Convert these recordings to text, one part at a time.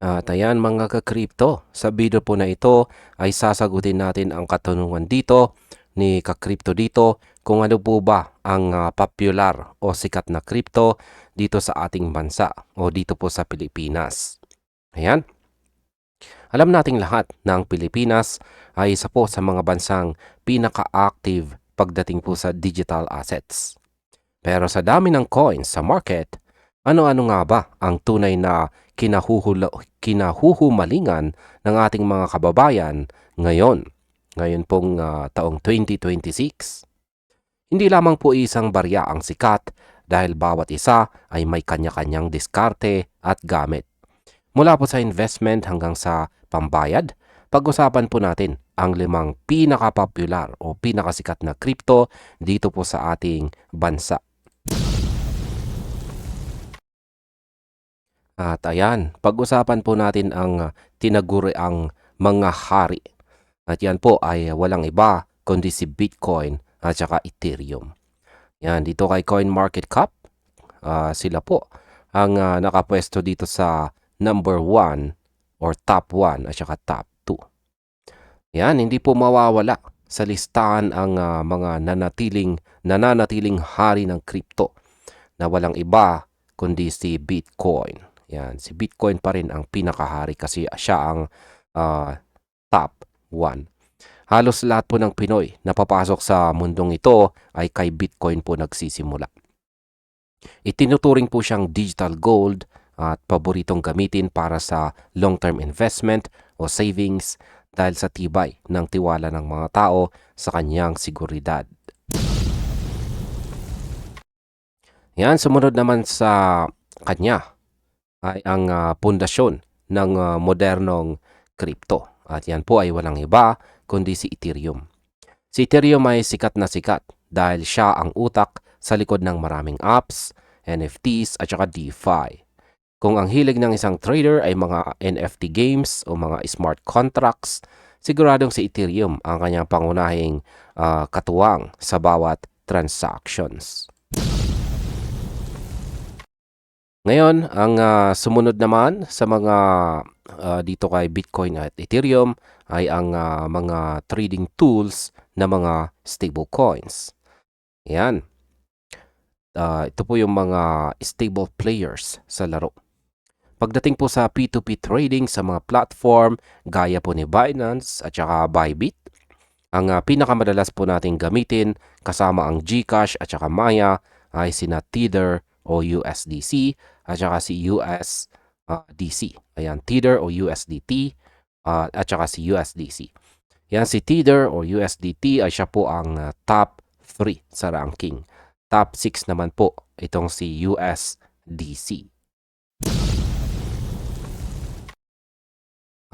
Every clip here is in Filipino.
At ayan mga ka-crypto, sa video po na ito ay sasagutin natin ang katanungan dito ni ka-crypto dito kung ano po ba ang popular o sikat na crypto dito sa ating bansa o dito po sa Pilipinas. Ayan, alam nating lahat na ang Pilipinas ay isa po sa mga bansang pinaka-active pagdating po sa digital assets. Pero sa dami ng coins sa market, ano-ano nga ba ang tunay na kinahuhumalingan ng ating mga kababayan ngayon? Ngayon pong taong 2026. Hindi lamang po isang barya ang sikat dahil bawat isa ay may kanya-kanyang diskarte at gamit. Mula po sa investment hanggang sa pambayad, pag-usapan po natin ang 5 pinaka-popular o pinakasikat na crypto dito po sa ating bansa. At ayan, pag-usapan po natin ang tinaguriang mga hari. At yan po ay walang iba kundi si Bitcoin at saka Ethereum. Yan, dito kay CoinMarketCap, sila po ang nakapwesto dito sa number 1 or top 1 at saka top 2. Yan, hindi po mawawala sa listahan ang mga nananatiling hari ng crypto na walang iba kundi si Bitcoin. Yan, si Bitcoin pa rin ang pinakahari kasi siya ang top 1. Halos lahat po ng Pinoy na papasok sa mundong ito ay kay Bitcoin po nagsisimula. Itinuturing po siyang digital gold at paboritong gamitin para sa long-term investment o savings dahil sa tibay ng tiwala ng mga tao sa kanyang seguridad. Yan, sumunod naman sa kanya ay ang pundasyon ng modernong crypto. At yan po ay walang iba kundi si Ethereum. Si Ethereum ay sikat na sikat dahil siya ang utak sa likod ng maraming apps, NFTs at saka DeFi. Kung ang hilig ng isang trader ay mga NFT games o mga smart contracts, siguradong si Ethereum ang kanyang pangunahing katuwang sa bawat transactions. Ngayon, ang sumunod naman sa mga dito kay Bitcoin at Ethereum ay ang mga trading tools na mga stable coins. Yan. Ito po yung mga stable players sa laro. Pagdating po sa P2P trading sa mga platform gaya po ni Binance at saka Bybit, ang pinakamadalas po nating gamitin kasama ang GCash at saka Maya ay sina Tether o USDC at saka si USDC. Ayan, Tether o USDT at saka si USDC. Yan, si Tether o USDT ay siya po ang top 3 sa ranking. Top 6 naman po itong si USDC.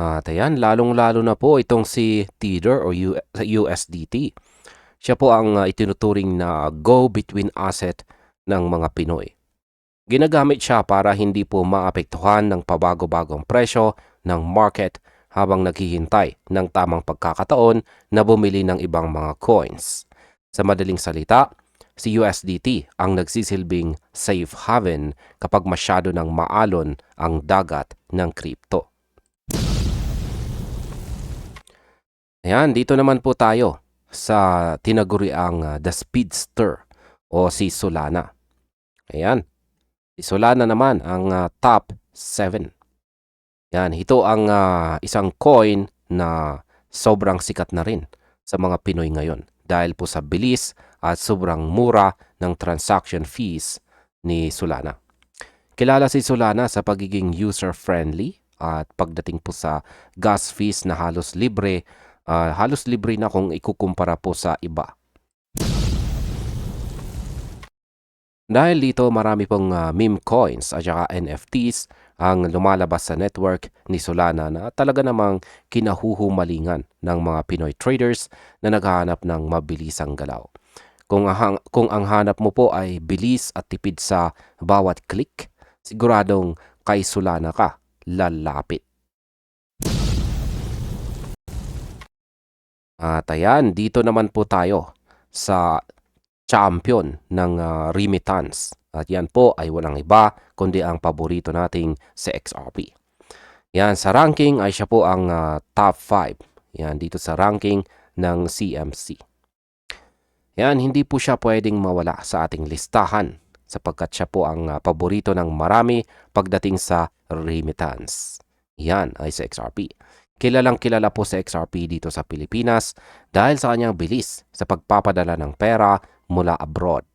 At ayan, lalong-lalo na po itong si Tether o USDT. Siya po ang itinuturing na go-between asset ng mga Pinoy. Ginagamit siya para hindi po maapektuhan ng pabago-bagong presyo ng market habang naghihintay ng tamang pagkakataon na bumili ng ibang mga coins. Sa madaling salita, si USDT ang nagsisilbing safe haven kapag masyado ng maalon ang dagat ng crypto. Ayan, dito naman po tayo sa tinaguriang The Speedster o si Solana. Ayan, si Solana naman ang top 7. Yan, ito ang isang coin na sobrang sikat na rin sa mga Pinoy ngayon dahil po sa bilis at sobrang mura ng transaction fees ni Solana. Kilala si Solana sa pagiging user-friendly at pagdating po sa gas fees na halos libre na kung ikukumpara po sa iba. Dahil dito marami pong meme coins at saka NFTs ang lumalabas sa network ni Solana na talaga namang kinahuhumalingan ng mga Pinoy traders na naghahanap ng mabilisang galaw. Kung ang hanap mo po ay bilis at tipid sa bawat click, siguradong kay Solana ka lalapit. At ayan, dito naman po tayo sa champion ng remittance. At yan po ay walang iba kundi ang paborito nating si XRP. Yan, sa ranking ay siya po ang top 5. Yan, dito sa ranking ng CMC. Yan, hindi po siya pwedeng mawala sa ating listahan sapagkat siya po ang paborito ng marami pagdating sa remittance. Yan ay sa XRP. Kilalang kilala po sa XRP dito sa Pilipinas dahil sa kanyang bilis sa pagpapadala ng pera mula abroad.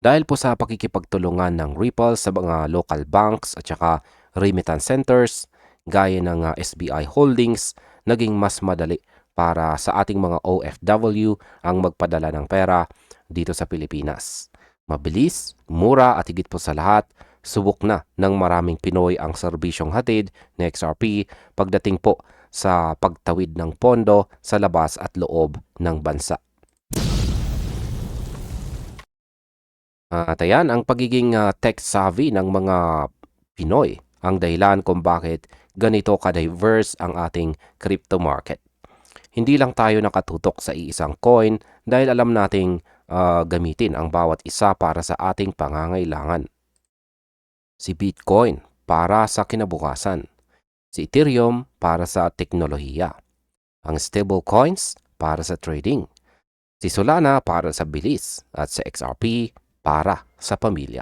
Dahil po sa pakikipagtulungan ng Ripple sa mga local banks at saka remittance centers gaya ng SBI Holdings, naging mas madali para sa ating mga OFW ang magpadala ng pera dito sa Pilipinas. Mabilis, mura at higit po sa lahat, subok na ng maraming Pinoy ang serbisyong hatid ng XRP pagdating po sa pagtawid ng pondo sa labas at loob ng bansa. At ayan, ang pagiging tech-savvy ng mga Pinoy ang dahilan kung bakit ganito ka-diverse ang ating crypto market. Hindi lang tayo nakatutok sa iisang coin dahil alam nating gamitin ang bawat isa para sa ating pangangailangan. Si Bitcoin para sa kinabukasan. Si Ethereum para sa teknolohiya. Ang stablecoins para sa trading. Si Solana para sa bilis at sa XRP para sa pamilya.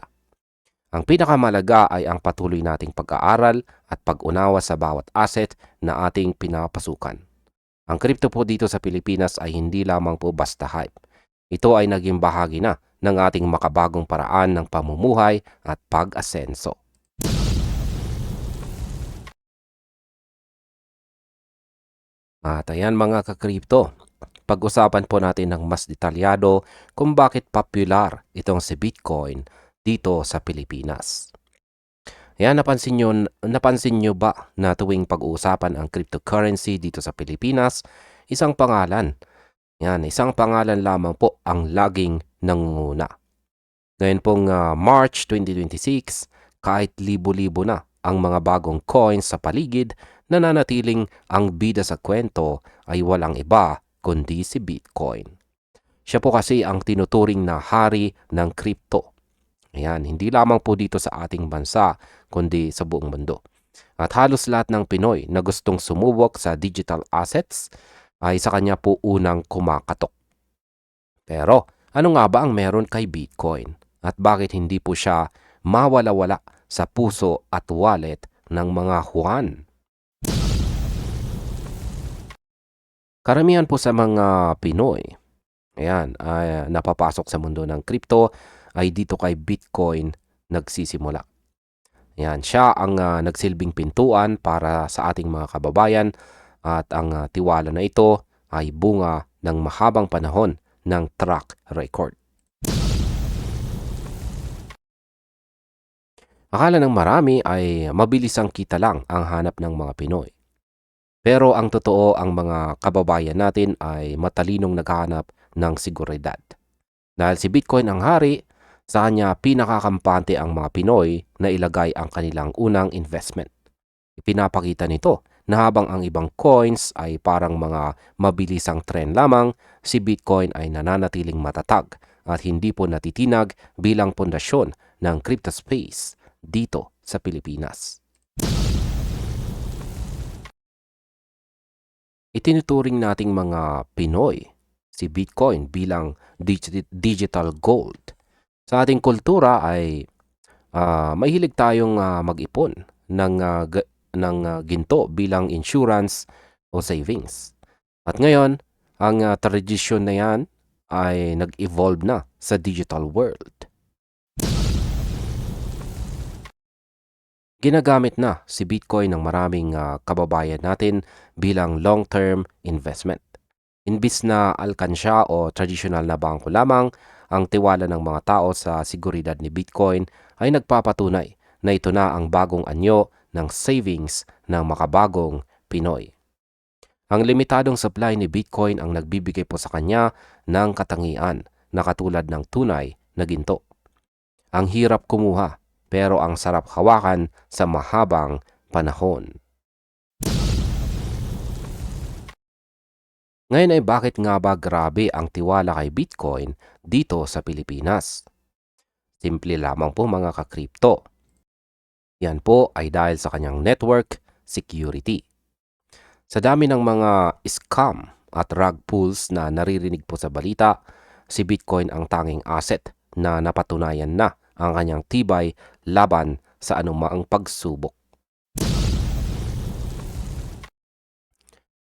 Ang pinakamalaga ay ang patuloy nating pag-aaral at pag-unawa sa bawat asset na ating pinapasukan. Ang crypto po dito sa Pilipinas ay hindi lamang po basta hype. Ito ay naging bahagi na ng ating makabagong paraan ng pamumuhay at pag-asenso. At ayan mga ka-crypto, pag-usapan po natin ng mas detalyado kung bakit popular itong si Bitcoin dito sa Pilipinas. Yan, napansin nyo ba na tuwing pag-uusapan ang cryptocurrency dito sa Pilipinas, isang pangalan lamang po ang laging nangunguna. Ngayon pong March 2026, kahit libo-libo na ang mga bagong coins sa paligid, nananatiling ang bida sa kwento ay walang iba kundi si Bitcoin. Siya po kasi ang tinuturing na hari ng crypto. Ayan, hindi lamang po dito sa ating bansa, kundi sa buong mundo. At halos lahat ng Pinoy na gustong sumubok sa digital assets ay sa kanya po unang kumakatok. Pero ano nga ba ang meron kay Bitcoin? At bakit hindi po siya mawala-wala sa puso at wallet ng mga Juan? Karamihan po sa mga Pinoy, ayan, ay napapasok sa mundo ng crypto ay dito kay Bitcoin nagsisimula. Ayan, siya ang nagsilbing pintuan para sa ating mga kababayan at ang tiwala na ito ay bunga ng mahabang panahon ng track record. Akala ng marami ay mabilis ang kita lang ang hanap ng mga Pinoy. Pero ang totoo, ang mga kababayan natin ay matalinong naghahanap ng seguridad. Dahil si Bitcoin ang hari, sa kanya pinakakampante ang mga Pinoy na ilagay ang kanilang unang investment. Ipinapakita nito na habang ang ibang coins ay parang mga mabilisang trend lamang, si Bitcoin ay nananatiling matatag at hindi po natitinag bilang pundasyon ng crypto space dito sa Pilipinas. Itinuturing nating mga Pinoy si Bitcoin bilang digital gold. Sa ating kultura ay mahilig tayong mag-ipon ng ginto bilang insurance o savings. At ngayon, ang tradisyon na yan ay nag-evolve na sa digital world. Ginagamit na si Bitcoin ng maraming kababayan natin bilang long-term investment. Imbis na alkansya o traditional na bangko lamang, ang tiwala ng mga tao sa seguridad ni Bitcoin ay nagpapatunay na ito na ang bagong anyo ng savings ng makabagong Pinoy. Ang limitadong supply ni Bitcoin ang nagbibigay po sa kanya ng katangian na katulad ng tunay na ginto. Ang hirap kumuha pero ang sarap hawakan sa mahabang panahon. Ngayon ay bakit nga ba grabe ang tiwala kay Bitcoin dito sa Pilipinas? Simple lamang po mga ka-crypto. Yan po ay dahil sa kanyang network security. Sa dami ng mga scam at rug pulls na naririnig po sa balita, si Bitcoin ang tanging asset na napatunayan na ang kanyang tibay laban sa anumaang pagsubok.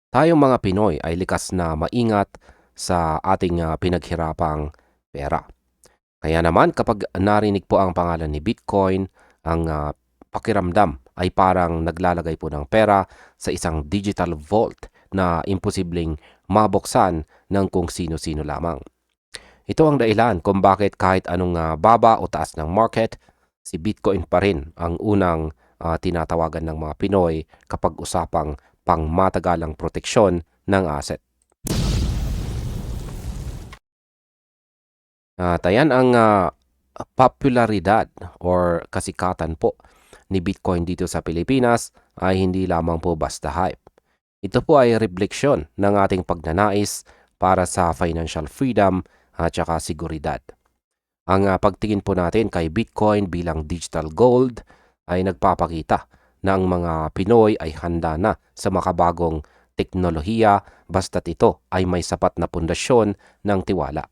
Tayong mga Pinoy ay likas na maingat sa ating pinaghirapang pera. Kaya naman kapag narinig po ang pangalan ni Bitcoin, ang pakiramdam ay parang naglalagay po ng pera sa isang digital vault na imposibleng mabuksan ng kung sino-sino lamang. Ito ang dahilan kung bakit kahit anong baba o taas ng market, si Bitcoin pa rin ang unang tinatawagan ng mga Pinoy kapag usapang pangmatagalang proteksyon ng asset. Ayan ang popularidad or kasikatan po ni Bitcoin dito sa Pilipinas ay hindi lamang po basta hype. Ito po ay refleksyon ng ating pagnanais para sa financial freedom at saka seguridad. Ang pagtingin po natin kay Bitcoin bilang digital gold ay nagpapakita na ang mga Pinoy ay handa na sa makabagong teknolohiya basta't ito ay may sapat na pundasyon ng tiwala.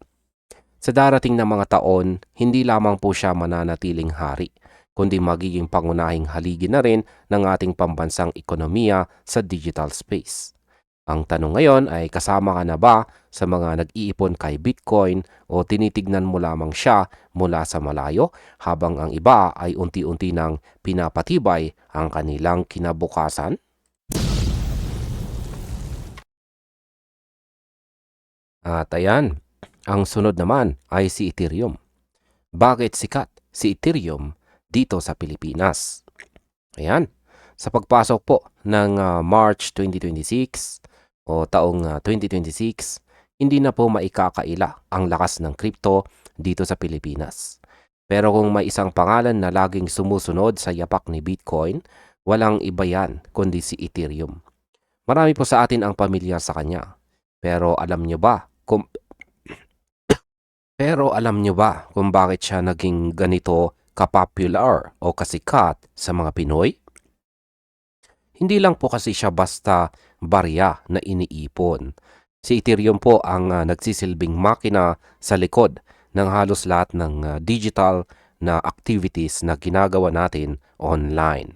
Sa darating na mga taon, hindi lamang po siya mananatiling hari, kundi magiging pangunahing haligi na rin ng ating pambansang ekonomiya sa digital space. Ang tanong ngayon ay kasama ka na ba sa mga nag-iipon kay Bitcoin o tinitignan mo lamang siya mula sa malayo habang ang iba ay unti-unti nang pinapatibay ang kanilang kinabukasan? At ayan, ang sunod naman ay si Ethereum. Bakit sikat si Ethereum dito sa Pilipinas? Ayan, sa pagpasok po ng March 2026 o taong 2026, hindi na po maikakaila ang lakas ng crypto dito sa Pilipinas. Pero kung may isang pangalan na laging sumusunod sa yapak ni Bitcoin, walang iba yan kundi si Ethereum. Marami po sa atin ang pamilyar sa kanya. Pero alam nyo ba kung bakit siya naging ganito kapopular o kasikat sa mga Pinoy? Hindi lang po kasi siya basta barya na iniipon. Si Ethereum po ang nagsisilbing makina sa likod ng halos lahat ng digital na activities na ginagawa natin online.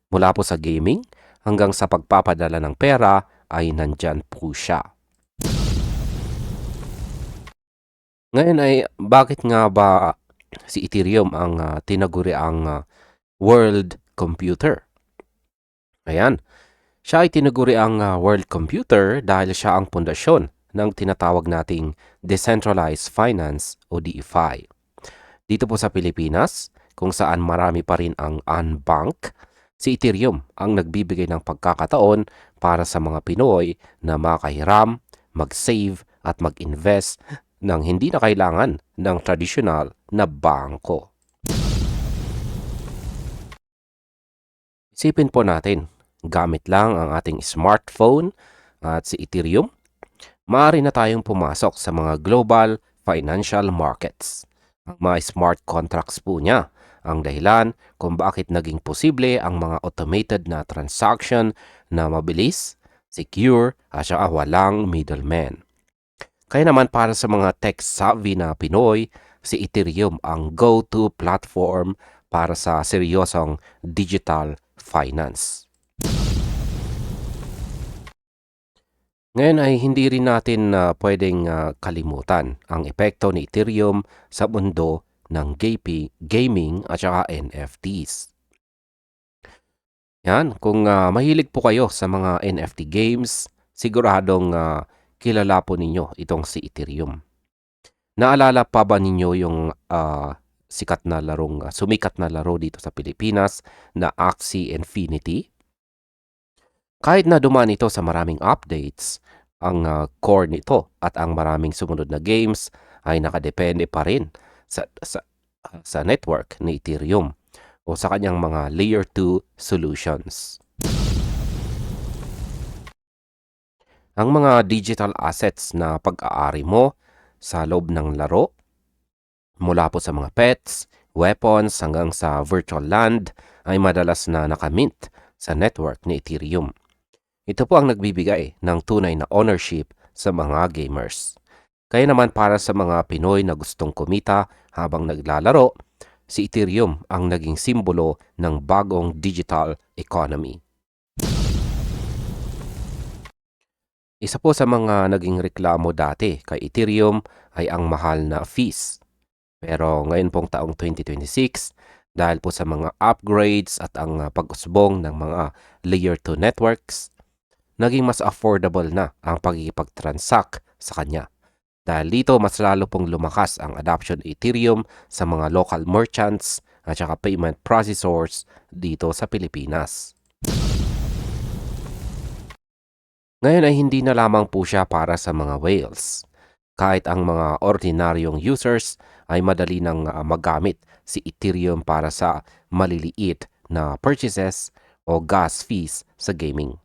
Mula po sa gaming hanggang sa pagpapadala ng pera ay nandyan po siya. Ngayon ay bakit nga ba si Ethereum ang tinaguri ang world computer? Ayan, siya ay tinaguri ang world computer dahil siya ang pundasyon ng tinatawag nating decentralized finance o DeFi. Dito po sa Pilipinas, kung saan marami pa rin ang unbank, si Ethereum ang nagbibigay ng pagkakataon para sa mga Pinoy na makahiram, mag-save at mag-invest nang hindi na kailangan ng tradisyonal na bangko. Isipin po natin, gamit lang ang ating smartphone at si Ethereum, maaari na tayong pumasok sa mga global financial markets. Ang mga smart contracts po niya ang dahilan kung bakit naging posible ang mga automated na transaction na mabilis, secure at saka walang middleman. Kaya naman para sa mga tech-savvy na Pinoy, si Ethereum ang go-to platform para sa seryosong digital finance. Ngayon ay hindi rin natin pwedeng kalimutan ang epekto ni Ethereum sa mundo ng gaming at saka NFTs. Yan, kung mahilig po kayo sa mga NFT games, siguradong kilala po ninyo itong si Ethereum. Naalala pa ba ninyo yung sumikat na laro dito sa Pilipinas na Axie Infinity? Kahit na dumaan ito sa maraming updates, ang core nito at ang maraming sumunod na games ay nakadepende pa rin sa network ni Ethereum o sa kanyang mga layer 2 solutions. Ang mga digital assets na pag-aari mo sa loob ng laro, mula po sa mga pets, weapons hanggang sa virtual land ay madalas na nakamint sa network ni Ethereum. Ito po ang nagbibigay ng tunay na ownership sa mga gamers. Kaya naman para sa mga Pinoy na gustong kumita habang naglalaro, si Ethereum ang naging simbolo ng bagong digital economy. Isa po sa mga naging reklamo dati kay Ethereum ay ang mahal na fees. Pero ngayon pong taong 2026, dahil po sa mga upgrades at ang pag-usbong ng mga layer 2 networks, naging mas affordable na ang pagkikipag-transact sa kanya. Dahil dito, mas lalo pong lumakas ang adoption ng Ethereum sa mga local merchants at saka payment processors dito sa Pilipinas. Ngayon ay hindi na lamang po siya para sa mga whales. Kahit ang mga ordinaryong users ay madali nang magamit si Ethereum para sa maliliit na purchases o gas fees sa gaming.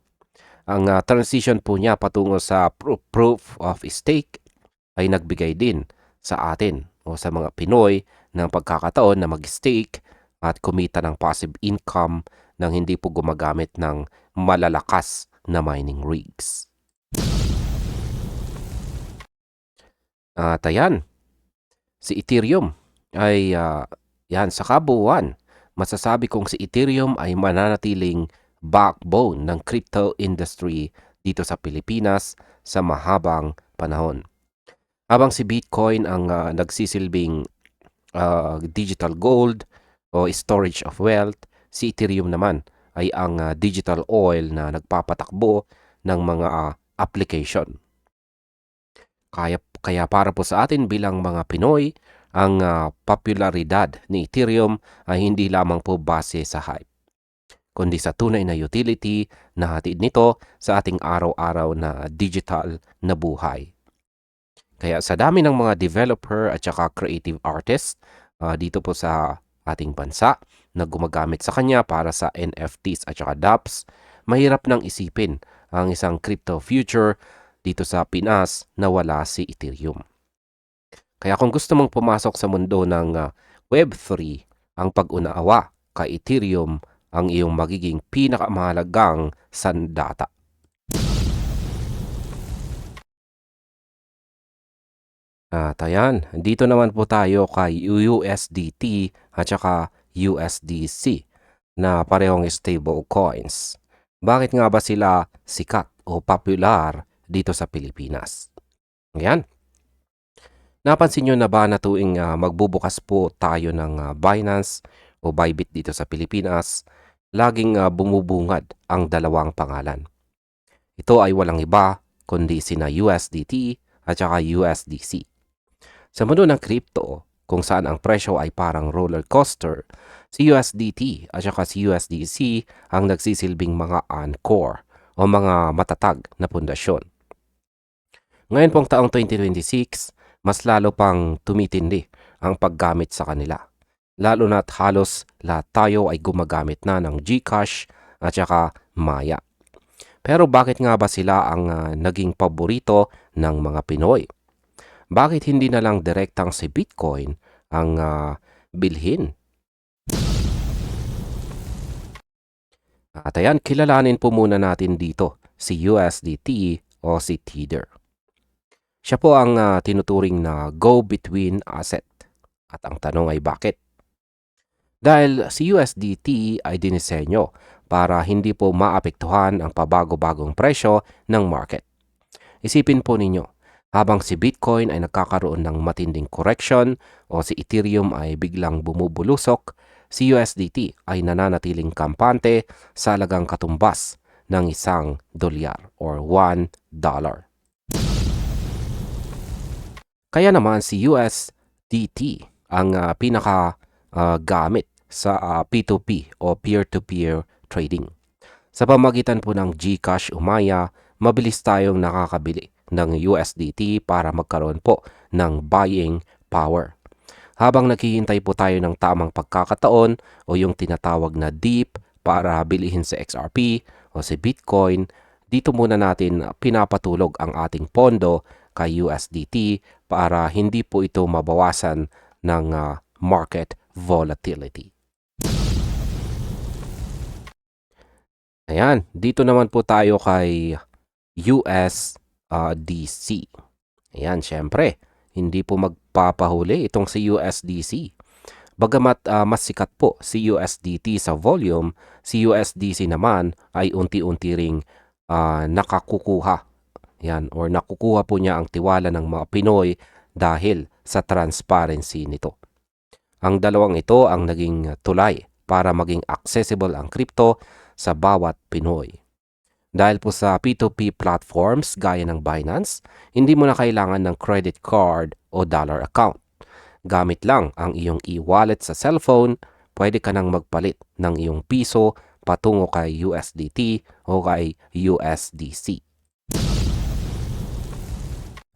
Ang transition po niya patungo sa proof of stake ay nagbigay din sa atin o sa mga Pinoy ng pagkakataon na mag-stake at kumita ng passive income nang hindi po gumagamit ng malalakas na mining rigs. At ayan, si Ethereum ay yan sa kabuuan. Masasabi kong si Ethereum ay mananatiling backbone ng crypto industry dito sa Pilipinas sa mahabang panahon. Habang si Bitcoin ang nagsisilbing digital gold o storage of wealth, si Ethereum naman ay ang digital oil na nagpapatakbo ng mga application. Kaya para po sa atin bilang mga Pinoy, ang popularidad ni Ethereum ay hindi lamang po base sa hype, kundi sa tunay na utility na hatid nito sa ating araw-araw na digital na buhay. Kaya sa dami ng mga developer at saka creative artists dito po sa ating bansa na gumagamit sa kanya para sa NFTs at saka dApps, mahirap nang isipin ang isang crypto future dito sa Pinas na wala si Ethereum. Kaya kung gusto mong pumasok sa mundo ng Web3, ang pag-unawa kay Ethereum ang iyong magiging pinakamahalagang sandata. At ayan, dito naman po tayo kay USDT at saka USDC na parehong stable coins. Bakit nga ba sila sikat o popular dito sa Pilipinas? Ayan. Napansin nyo na ba na tuwing magbubukas po tayo ng Binance o Bybit dito sa Pilipinas, laging bumubungad ang dalawang pangalan. Ito ay walang iba kundi sina USDT at saka USDC. Sa mundo ng crypto, kung saan ang presyo ay parang roller coaster, si USDT at saka si USDC ang nagsisilbing mga anchor o mga matatag na pundasyon. Ngayon pong taong 2026, mas lalo pang tumitindi ang paggamit sa kanila. Lalo na't halos lahat tayo ay gumagamit na ng GCash at saka Maya. Pero bakit nga ba sila ang naging paborito ng mga Pinoy? Bakit hindi na lang direktang si Bitcoin ang bilhin? At ayan, kilalanin po muna natin dito si USDT o si Tether. Siya po ang tinuturing na go-between asset. At ang tanong ay bakit? Dahil si USDT ay dinisenyo para hindi po maapektuhan ang pabago-bagong presyo ng market. Isipin po ninyo, habang si Bitcoin ay nagkakaroon ng matinding correction o si Ethereum ay biglang bumubulusok, si USDT ay nananatiling kampante sa halagang katumbas ng $1 or $1. Kaya naman si USDT ang pinaka-gamit sa P2P o peer-to-peer trading. Sa pamagitan po ng GCash o Maya, mabilis tayong nakakabili ng USDT para magkaroon po ng buying power. Habang naghihintay po tayo ng tamang pagkakataon o yung tinatawag na dip para bilihin sa XRP o si Bitcoin, dito muna natin pinapatulog ang ating pondo kay USDT para hindi po ito mabawasan ng market volatility. Ayan, dito naman po tayo kay USDC. Ayan, syempre, hindi po magpapahuli itong si USDC. Bagamat mas sikat po si USDT sa volume, si USDC naman ay unti-unti ring nakakukuha. Yan, or nakukuha po niya ang tiwala ng mga Pinoy dahil sa transparency nito. Ang dalawang ito ang naging tulay para maging accessible ang crypto sa bawat Pinoy. Dahil po sa P2P platforms gaya ng Binance, hindi mo na kailangan ng credit card o dollar account. Gamit lang ang iyong e-wallet sa cellphone, pwede ka nang magpalit ng iyong piso patungo kay USDT o kay USDC.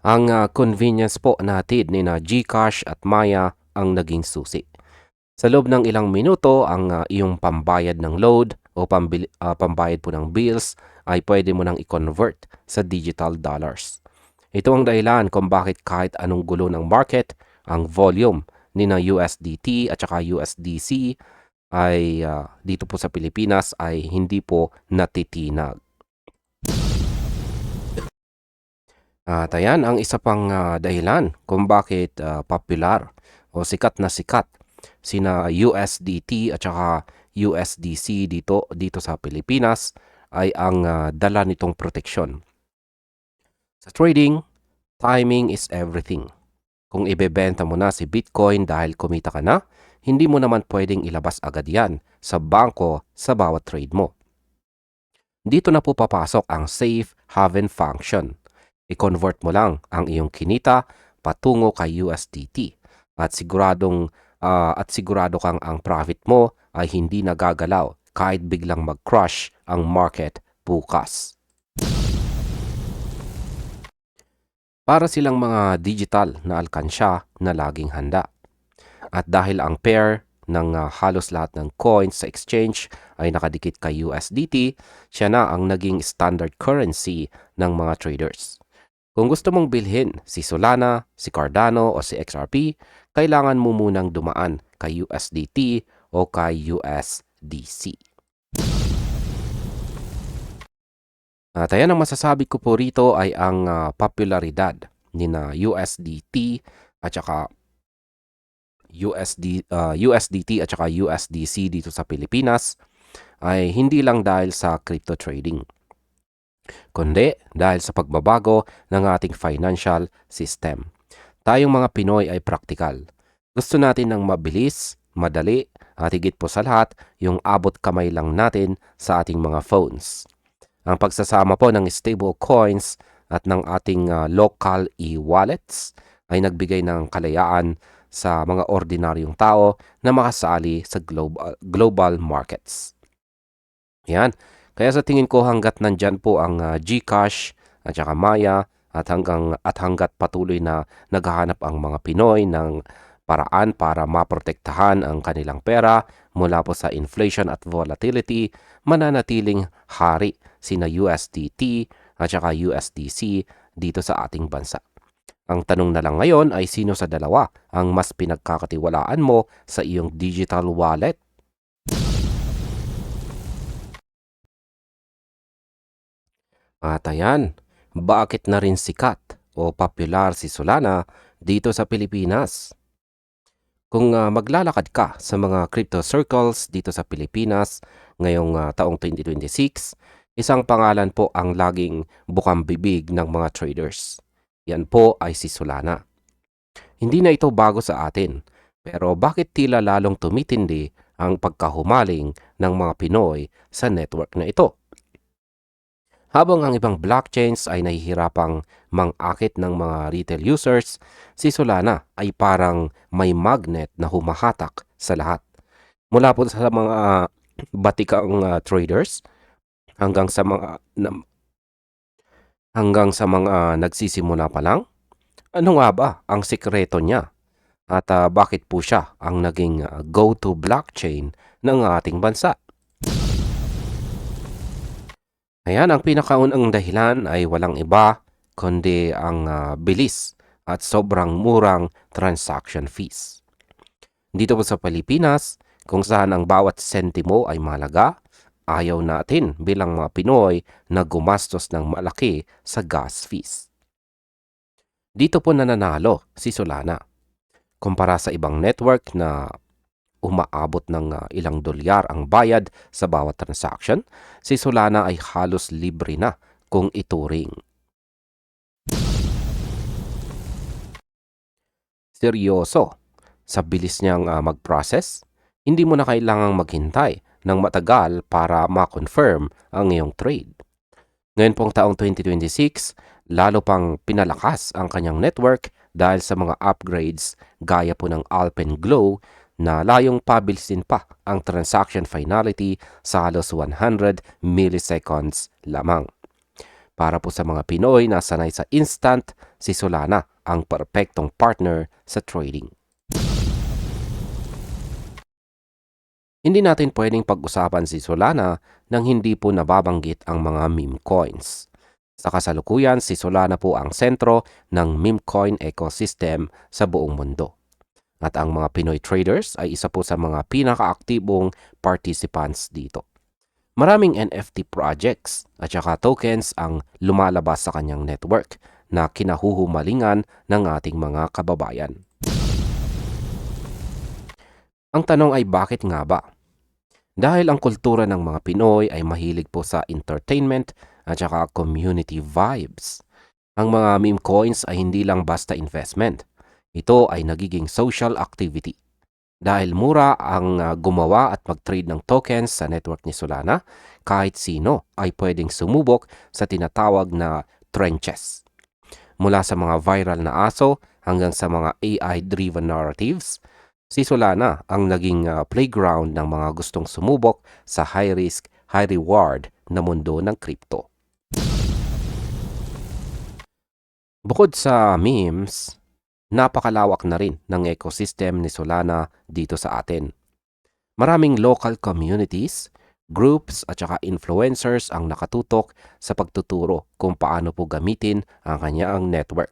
Ang convenience po natin ni na GCash at Maya ang naging susi. Sa loob ng ilang minuto, ang iyong pambayad ng load o pambayad po ng bills ay pwede mo nang i-convert sa digital dollars. Ito ang dahilan kung bakit kahit anong gulo ng market, ang volume ni na USDT at saka USDC ay dito po sa Pilipinas ay hindi po natitinag. At ayan ang isa pang dahilan kung bakit popular o sikat na sikat sina USDT at saka USDC dito sa Pilipinas ay ang dala nitong proteksyon. Sa trading, timing is everything. Kung ibebenta mo na si Bitcoin dahil kumita ka na, hindi mo naman pwedeng ilabas agad yan sa bangko sa bawat trade mo. Dito na po papasok ang safe haven function. I-convert mo lang ang iyong kinita patungo kay USDT at sigurado kang ang profit mo ay hindi nagagalaw kahit biglang mag-crash ang market bukas. Para silang mga digital na alkansya na laging handa. At dahil ang pair ng halos lahat ng coins sa exchange ay nakadikit kay USDT, siya na ang naging standard currency ng mga traders. Kung gusto mong bilhin si Solana, si Cardano o si XRP, kailangan mo munang dumaan kay USDT o kay USDC. At ayan ang masasabi ko po rito ay ang popularidad ni na USDT at saka USDT at saka USDC dito sa Pilipinas ay hindi lang dahil sa crypto trading, kundi dahil sa pagbabago ng ating financial system. Tayong mga Pinoy ay praktikal. Gusto natin ng mabilis, madali, at higit po sa lahat, yung abot kamay lang natin sa ating mga phones. Ang pagsasama po ng stable coins at ng ating local e-wallets ay nagbigay ng kalayaan sa mga ordinaryong tao na makasali sa global markets. Yan. Kaya sa tingin ko hanggat nandyan po ang GCash at saka Maya at hanggat patuloy na naghahanap ang mga Pinoy ng paraan para maprotektahan ang kanilang pera mula po sa inflation at volatility, mananatiling hari sina USDT at saka USDC dito sa ating bansa. Ang tanong na lang ngayon ay sino sa dalawa ang mas pinagkakatiwalaan mo sa iyong digital wallet? At ayan, bakit na rin sikat o popular si Solana dito sa Pilipinas? Kung maglalakad ka sa mga crypto circles dito sa Pilipinas ngayong taong 2026, isang pangalan po ang laging bukang bibig ng mga traders. Yan po ay si Solana. Hindi na ito bago sa atin, pero bakit tila lalong tumitindi ang pagkahumaling ng mga Pinoy sa network na ito? Habang ang ibang blockchains ay nahihirapang mang-akit ng mga retail users, si Solana ay parang may magnet na humahatak sa lahat. Mula po sa mga batikang traders hanggang sa mga nagsisimula pa lang. Ano nga ba ang sikreto niya? At bakit po siya ang naging go-to blockchain ng ating bansa? Ayan, ang pinakaunang dahilan ay walang iba kundi ang bilis at sobrang murang transaction fees. Dito po sa Pilipinas, kung saan ang bawat sentimo ay mahalaga, ayaw natin bilang mga Pinoy na gumastos ng malaki sa gas fees. Dito po nananalo si Solana. Kumpara sa ibang network na umaabot ng ilang dolyar ang bayad sa bawat transaction, si Solana ay halos libre na kung ituring. Seryoso, sa bilis niyang mag-process, hindi mo na kailangang maghintay ng matagal para ma-confirm ang iyong trade. Ngayon pong taong 2026, lalo pang pinalakas ang kanyang network dahil sa mga upgrades gaya po ng Alpenglow na layong pabilisin pa ang transaction finality sa halos 100 milliseconds lamang. Para po sa mga Pinoy na sanay sa instant, si Solana ang perpektong partner sa trading. Hindi natin pwedeng pag-usapan si Solana nang hindi po nababanggit ang mga meme coins. Sa kasalukuyan, si Solana po ang sentro ng meme coin ecosystem sa buong mundo. At ang mga Pinoy traders ay isa po sa mga pinakaaktibong participants dito. Maraming NFT projects at saka tokens ang lumalabas sa kanyang network na kinahuhumalingan ng ating mga kababayan. Ang tanong ay bakit nga ba? Dahil ang kultura ng mga Pinoy ay mahilig po sa entertainment at saka community vibes. Ang mga meme coins ay hindi lang basta investment. Ito ay nagiging social activity. Dahil mura ang gumawa at mag-trade ng tokens sa network ni Solana, kahit sino ay pwedeng sumubok sa tinatawag na trenches. Mula sa mga viral na aso hanggang sa mga AI-driven narratives, si Solana ang naging playground ng mga gustong sumubok sa high-risk, high-reward na mundo ng crypto. Bukod sa memes, napakalawak na rin ng ecosystem ni Solana dito sa atin. Maraming local communities, groups at saka influencers ang nakatutok sa pagtuturo kung paano po gamitin ang kanyang network.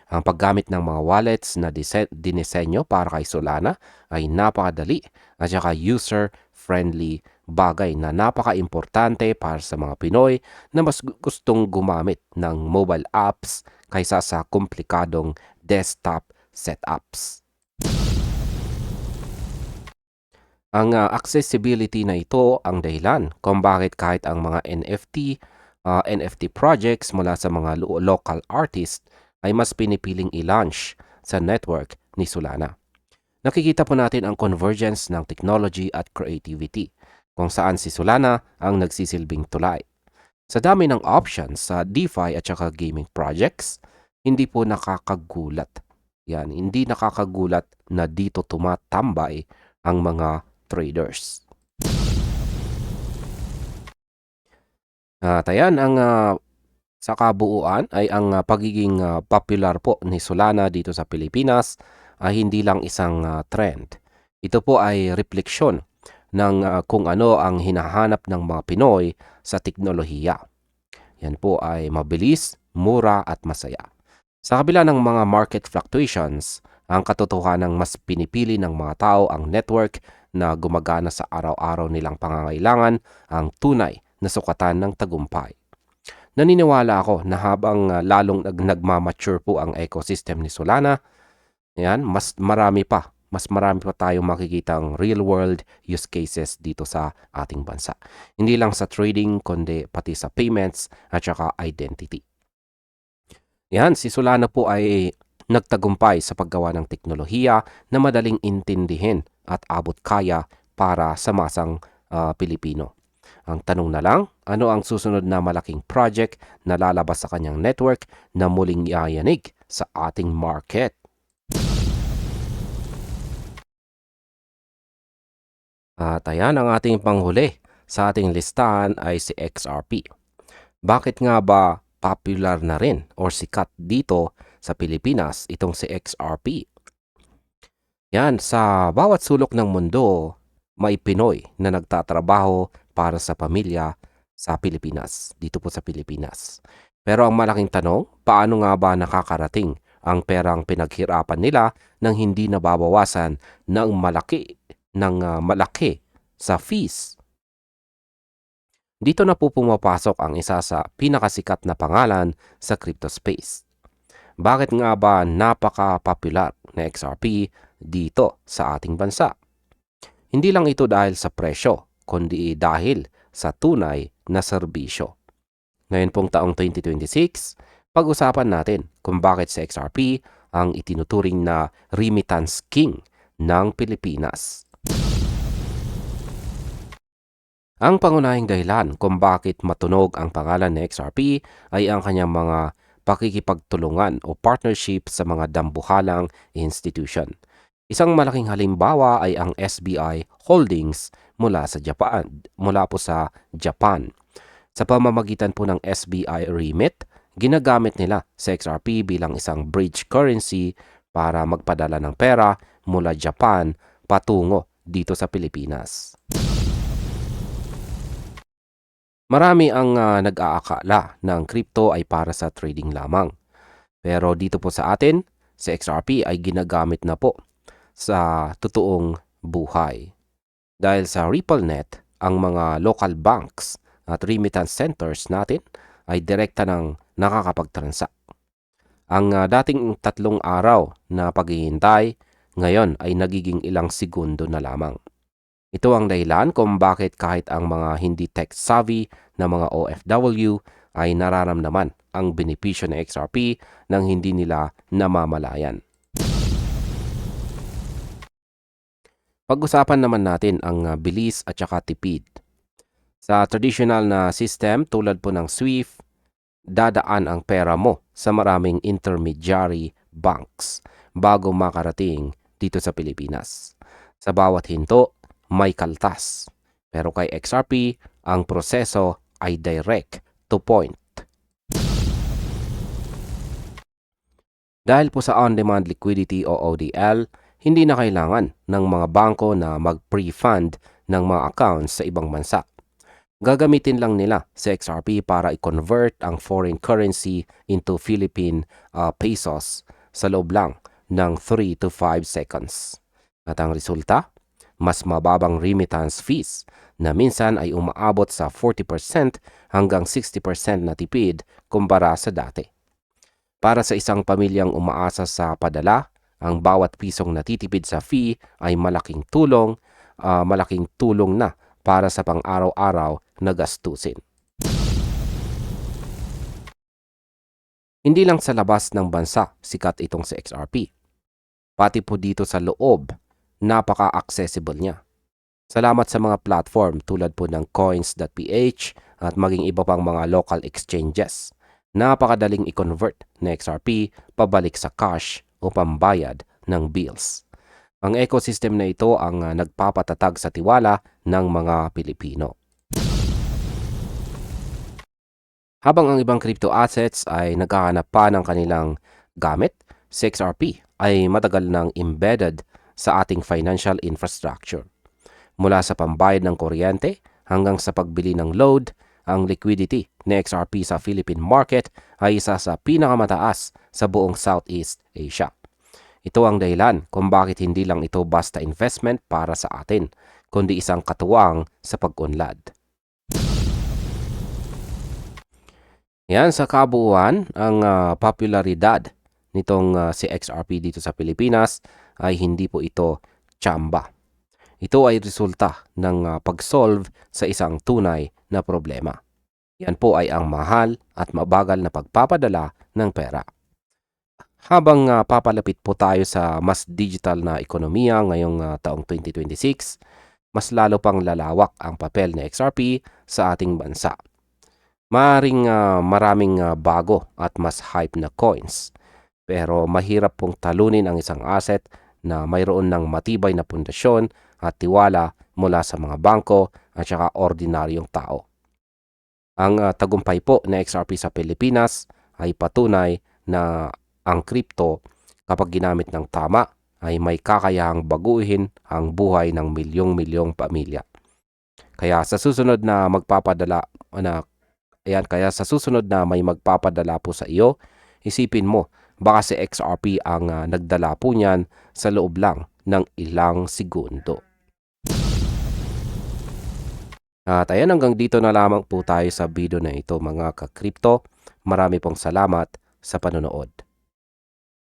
Ang paggamit ng mga wallets na dinisenyo para kay Solana ay napakadali at saka user-friendly, bagay na napaka-importante para sa mga Pinoy na mas gustong gumamit ng mobile apps kaysa sa komplikadong desktop setups. Ang accessibility na ito ang dahilan kung bakit kahit ang mga NFT projects mula sa mga local artists ay mas pinipiling i-launch sa network ni Solana. Nakikita po natin ang convergence ng technology at creativity, kung saan si Solana ang nagsisilbing tulay. Sa dami ng options sa DeFi at saka gaming projects, hindi po nakakagulat. Hindi nakakagulat na dito tumatambay ang mga traders. Sa kabuuan ay ang pagiging popular po ni Solana dito sa Pilipinas ay hindi lang isang trend. Ito po ay refleksyon ng kung ano ang hinahanap ng mga Pinoy sa teknolohiya. Yan po ay mabilis, mura at masaya. Sa kabila ng mga market fluctuations, ang katotohanang mas pinipili ng mga tao ang network na gumagana sa araw-araw nilang pangangailangan ang tunay na sukatan ng tagumpay. Naniniwala ako na habang lalong nagmamature po ang ecosystem ni Solana, mas marami pa tayong makikitang real-world use cases dito sa ating bansa. Hindi lang sa trading, kundi pati sa payments at saka identity. Si Solana po ay nagtagumpay sa paggawa ng teknolohiya na madaling intindihin at abot kaya para sa masang Pilipino. Ang tanong na lang, ano ang susunod na malaking project na lalabas sa kanyang network na muling yayanig sa ating market? At ayan, ang ating panghuli sa ating listahan ay si XRP. Bakit nga ba popular na rin or sikat dito sa Pilipinas itong si XRP? Sa bawat sulok ng mundo, may Pinoy na nagtatrabaho para sa pamilya sa Pilipinas, dito po sa Pilipinas. Pero ang malaking tanong, paano nga ba nakakarating ang perang pinaghirapan nila nang hindi nababawasan ng malaki sa fees. Dito na po pumapasok ang isa sa pinakasikat na pangalan sa crypto space. Bakit nga ba napaka-popular na XRP dito sa ating bansa? Hindi lang ito dahil sa presyo, kundi dahil sa tunay na serbisyo. Ngayon pong taong 2026, pag-usapan natin kung bakit si XRP ang itinuturing na remittance king ng Pilipinas. Ang pangunahing dahilan kung bakit matunog ang pangalan ni XRP ay ang kanyang mga pakikipagtulungan o partnership sa mga dambuhalang institution. Isang malaking halimbawa ay ang SBI Holdings mula po sa Japan. Sa pamamagitan po ng SBI Remit, ginagamit nila sa XRP bilang isang bridge currency para magpadala ng pera mula Japan patungo dito sa Pilipinas. Marami ang nag-aakala na ang crypto ay para sa trading lamang. Pero dito po sa atin, si XRP ay ginagamit na po sa totoong buhay. Dahil sa RippleNet, ang mga local banks at remittance centers natin ay direkta ng nakakapagtransak. Ang dating 3 araw na paghihintay, ngayon ay nagiging ilang segundo na lamang. Ito ang dahilan kung bakit kahit ang mga hindi tech-savvy na mga OFW ay nararamdaman ang benepisyo ng XRP nang hindi nila namamalayan. Pag-usapan naman natin ang bilis at saka tipid. Sa traditional na system tulad po ng SWIFT, dadaan ang pera mo sa maraming intermediary banks bago makarating dito sa Pilipinas. Sa bawat hinto, may kaltas. Pero kay XRP, ang proseso ay direct to point. Dahil po sa on-demand liquidity o ODL, hindi na kailangan ng mga bangko na mag-pre-fund ng mga accounts sa ibang bansa. Gagamitin lang nila sa XRP para i-convert ang foreign currency into Philippine pesos sa loob lang ng 3 to 5 seconds. At ang resulta, mas mababang remittance fees na minsan ay umaabot sa 40% hanggang 60% na tipid kumpara sa dati. Para sa isang pamilyang umaasa sa padala, ang bawat pisong natitipid sa fee ay malaking tulong na para sa pang-araw-araw na gastusin. Hindi lang sa labas ng bansa sikat itong si XRP. Pati po dito sa loob, napaka-accessible niya. Salamat sa mga platform tulad po ng coins.ph at maging iba pang mga local exchanges. Napakadaling i-convert na XRP pabalik sa cash o pambayad ng bills. Ang ecosystem na ito ang nagpapatatag sa tiwala ng mga Pilipino. Habang ang ibang crypto assets ay naghahanap pa ng kanilang gamit, si XRP ay matagal nang embedded sa ating financial infrastructure. Mula sa pambayad ng kuryente hanggang sa pagbili ng load, ang liquidity ni XRP sa Philippine market ay isa sa pinakamataas sa buong Southeast Asia. Ito ang dahilan kung bakit hindi lang ito basta investment para sa atin, kundi isang katuwang sa pag-unlad. Yan sa kabuuan, ang popularidad nitong si XRP dito sa Pilipinas ay hindi po ito tsamba. Ito ay resulta ng pag-solve sa isang tunay na problema. Yan po ay ang mahal at mabagal na pagpapadala ng pera. Habang papalapit po tayo sa mas digital na ekonomiya ngayong taong 2026, mas lalo pang lalawak ang papel ng XRP sa ating bansa. Maring maraming bago at mas hype na coins, pero mahirap pong talunin ang isang asset na mayroon ng matibay na pundasyon at tiwala mula sa mga bangko at saka ordinaryong tao. Ang tagumpay po ng XRP sa Pilipinas ay patunay na ang crypto kapag ginamit ng tama ay may kakayahang baguhin ang buhay ng milyong-milyong pamilya. Kaya sa susunod na may magpapadala po sa iyo, isipin mo baka si XRP ang nagdala po niyan sa loob lang ng ilang segundo. At ayan, hanggang dito na lamang po tayo sa video na ito mga ka-crypto. Marami pong salamat sa panonood.